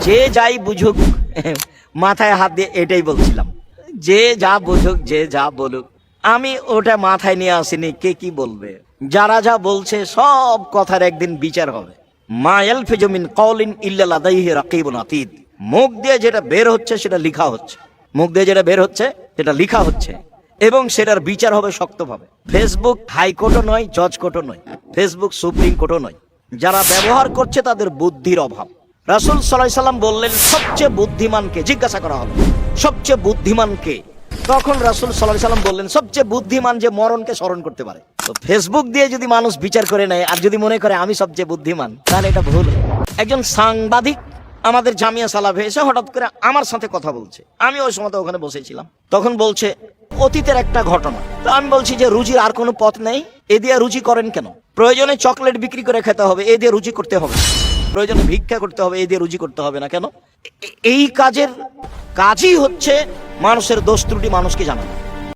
যে যাই বুঝুক, মাথায় হাত দিয়ে এটাই বলছিলাম, যে যা বুঝুক, যে যা বলুক, আমি ওটা মাথায় নিয়ে আসিনি কে কি বলবে। যারা যা বলছে সব কথার একদিন বিচার হবে। মা ইয়ালফিজু মিন কওলিন ইল্লা লাদাইহি রাকিবুন আতীদ। মুখ দিয়ে যেটা বের হচ্ছে সেটা লেখা হচ্ছে, মুখ দিয়ে যেটা বের হচ্ছে সেটা লেখা হচ্ছে, এবং সেটার বিচার হবে শক্তভাবে। ফেসবুক হাইকোর্টও নয়, জজ কোর্টও নয়, ফেসবুক সুপ্রিম কোর্টও নয়। যারা ব্যবহার করছে তাদের বুদ্ধির অভাব। রাসূল সাল্লাল্লাহু আলাইহি সাল্লাম বললেন সবচেয়ে বুদ্ধিমানকে, জিজ্ঞাসা করা হলো সবচেয়ে বুদ্ধিমানকে, তখন রাসূল সাল্লাল্লাহু আলাইহি সাল্লাম বললেন সবচেয়ে বুদ্ধিমান যে মরণকে স্মরণ করতে পারে। তো ফেসবুক দিয়ে যদি মানুষ বিচার করে নেয় আর যদি মনে করে আমি সবচেয়ে বুদ্ধিমান, তাহলে এটা ভুল। একজন সাংবাদিক আমাদের জামিয়া সালাফে এসে হঠাৎ করে আমার সাথে কথা বলছে, আমি ওই সময় ওখানে বসেছিলাম, তখন বলছে অতীতের একটা ঘটনা। তো আমি বলছি যে রুজির আর কোনো পথ নেই, এ দিয়ে রুজি করেন কেন? প্রয়োজনে চকলেট বিক্রি করে খেতে হবে, এ দিয়ে রুজি করতে হবে। প্রয়োজনে ভিক্ষা করতে হবে, এ দিয়ে রুজি করতে হবে না কেন? এই কাজের কাজই হচ্ছে মানুষের দোষ ত্রুটি মানুষকে জানানো।